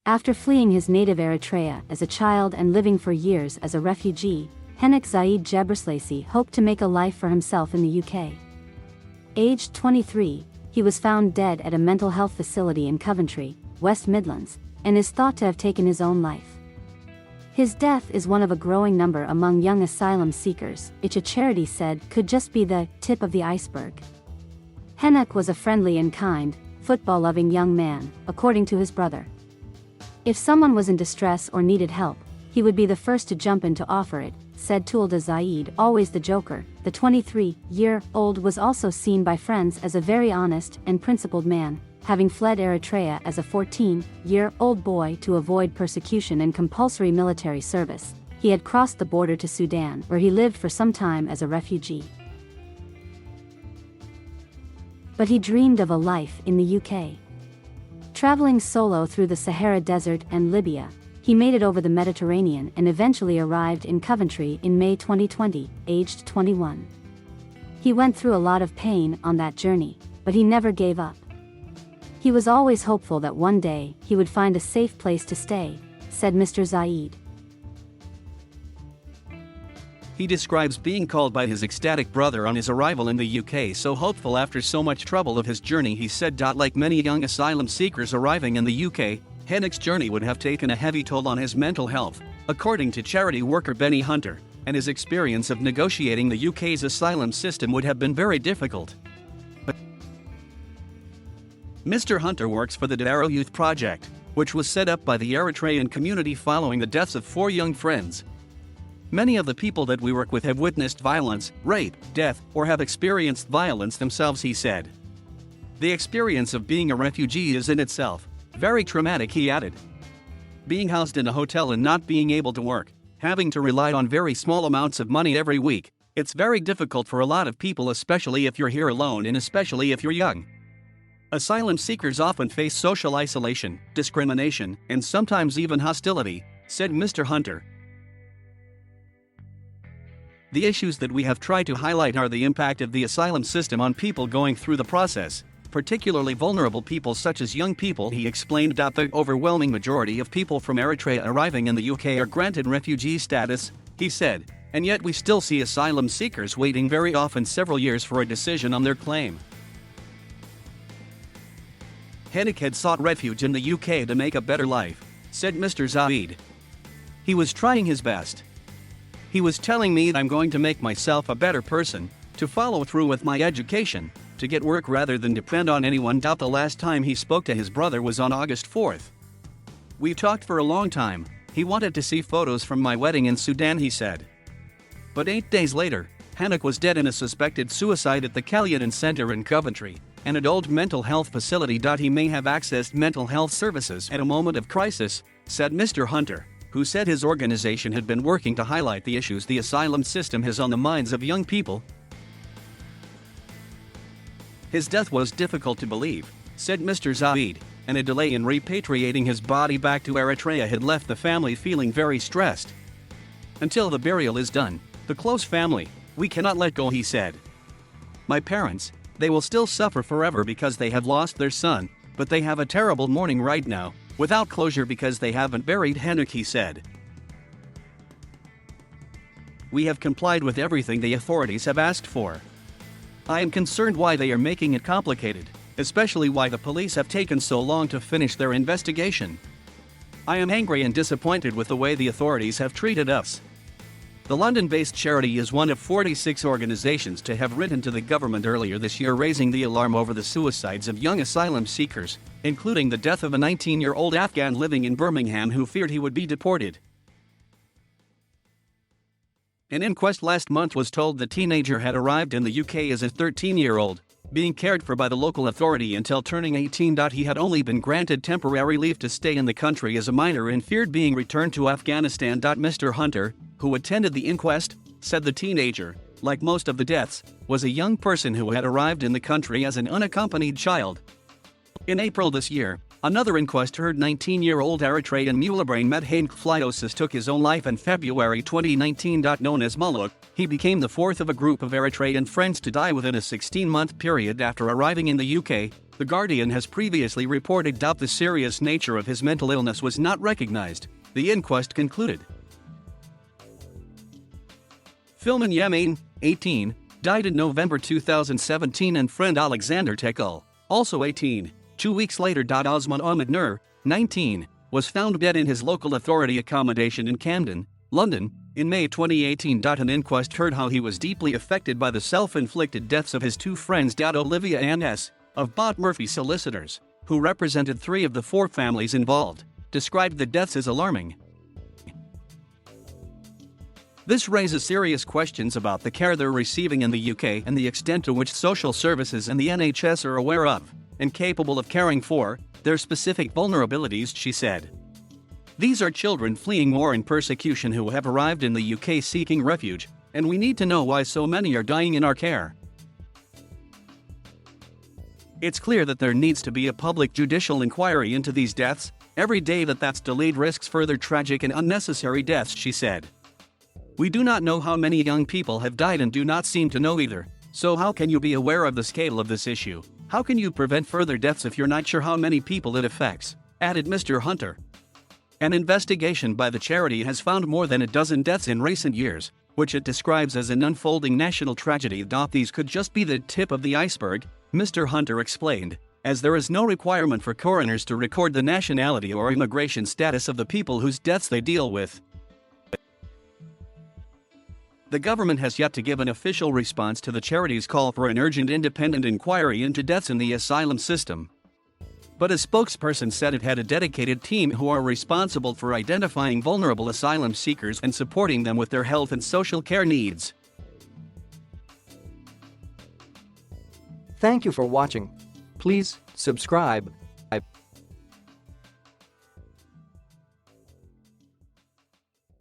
After fleeing his native Eritrea as a child and living for years as a refugee, Henok Zaid Gebrsslasie hoped to make a life for himself in the UK. Aged 23, he was found dead at a mental health facility in Coventry, West Midlands, and is thought to have taken his own life. His death is one of a growing number among young asylum seekers, which a charity said could just be the tip of the iceberg. Henok was a friendly and kind, football-loving young man, according to his brother. If someone was in distress or needed help, he would be the first to jump in to offer it, said Tulda Zaid, always the joker. The 23-year-old was also seen by friends as a very honest and principled man, having fled Eritrea as a 14-year-old boy to avoid persecution and compulsory military service. He had crossed the border to Sudan, where he lived for some time as a refugee. But he dreamed of a life in the UK. Traveling solo through the Sahara Desert and Libya, he made it over the Mediterranean and eventually arrived in Coventry in May 2020, aged 21. He went through a lot of pain on that journey, but he never gave up. He was always hopeful that one day he would find a safe place to stay, said Mr. Zaid. He describes being called by his ecstatic brother on his arrival in the UK, so hopeful after so much trouble of his journey. He said, like many young asylum seekers arriving in the UK, Henok's journey would have taken a heavy toll on his mental health, according to charity worker Benny Hunter, and his experience of negotiating the UK's asylum system would have been very difficult. Mr. Hunter works for the Darrow Youth Project, which was set up by the Eritrean community following the deaths of 4 young friends. Many of the people that we work with have witnessed violence, rape, death, or have experienced violence themselves, he said. The experience of being a refugee is in itself very traumatic, he added. Being housed in a hotel and not being able to work, having to rely on very small amounts of money every week, it's very difficult for a lot of people, especially if you're here alone and especially if you're young. Asylum seekers often face social isolation, discrimination, and sometimes even hostility, said Mr. Hunter. The issues that we have tried to highlight are the impact of the asylum system on people going through the process, particularly vulnerable people such as young people. He explained that the overwhelming majority of people from Eritrea arriving in the UK are granted refugee status, he said, and yet we still see asylum seekers waiting very often several years for a decision on their claim. Henok had sought refuge in the UK to make a better life, said Mr. Zaid. He was trying his best. He was telling me, I'm going to make myself a better person, to follow through with my education, to get work rather than depend on anyone. The last time he spoke to his brother was on August 4th. We talked for a long time. He wanted to see photos from my wedding in Sudan, he said. But 8 days later, Henok was dead in a suspected suicide at the Callanan Center in Coventry, an adult mental health facility. He may have accessed mental health services at a moment of crisis, said Mr. Hunter, who said his organization had been working to highlight the issues the asylum system has on the minds of young people. His death was difficult to believe, said Mr. Zaid, and a delay in repatriating his body back to Eritrea had left the family feeling very stressed. Until the burial is done, the close family, we cannot let go, he said. My parents, they will still suffer forever because they have lost their son, but they have a terrible mourning right now, without closure because they haven't buried Henok, he said. We have complied with everything the authorities have asked for. I am concerned why they are making it complicated, especially why the police have taken so long to finish their investigation. I am angry and disappointed with the way the authorities have treated us. The London-based charity is one of 46 organizations to have written to the government earlier this year raising the alarm over the suicides of young asylum seekers, including the death of a 19-year-old Afghan living in Birmingham who feared he would be deported. An inquest last month was told the teenager had arrived in the UK as a 13-year-old, being cared for by the local authority until turning 18. He had only been granted temporary leave to stay in the country as a minor and feared being returned to Afghanistan. Mr. Hunter, who attended the inquest, said the teenager, like most of the deaths, was a young person who had arrived in the country as an unaccompanied child. In April this year, Another inquest heard 19-year-old Eritrean Mulabrain Henok took his own life in February 2019. Known as Muluk, he became the fourth of a group of Eritrean friends to die within a 16-month period after arriving in the UK. The Guardian has previously reported that the serious nature of his mental illness was not recognized, the inquest concluded. Filman Yemen, 18, died in November 2017, and friend Alexander Tekul, also 18. 2 weeks later. Osman Ahmed Nur, 19, was found dead in his local authority accommodation in Camden, London, in May 2018. An inquest heard how he was deeply affected by the self-inflicted deaths of his two friends. Olivia Ann S., of Bot Murphy Solicitors, who represented 3 of the 4 families involved, described the deaths as alarming. This raises serious questions about the care they're receiving in the UK and the extent to which social services and the NHS are aware of and capable of caring for their specific vulnerabilities, she said. These are children fleeing war and persecution who have arrived in the UK seeking refuge, and we need to know why so many are dying in our care. It's clear that there needs to be a public judicial inquiry into these deaths. Every day that's delayed risks further tragic and unnecessary deaths, she said. We do not know how many young people have died and do not seem to know either, so how can you be aware of the scale of this issue? How can you prevent further deaths if you're not sure how many people it affects? Added Mr. Hunter. An investigation by the charity has found more than a dozen deaths in recent years, which it describes as an unfolding national tragedy. These could just be the tip of the iceberg, Mr. Hunter explained, as there is no requirement for coroners to record the nationality or immigration status of the people whose deaths they deal with. The government has yet to give an official response to the charity's call for an urgent independent inquiry into deaths in the asylum system. But a spokesperson said it had a dedicated team who are responsible for identifying vulnerable asylum seekers and supporting them with their health and social care needs. Thank you for watching. Please subscribe.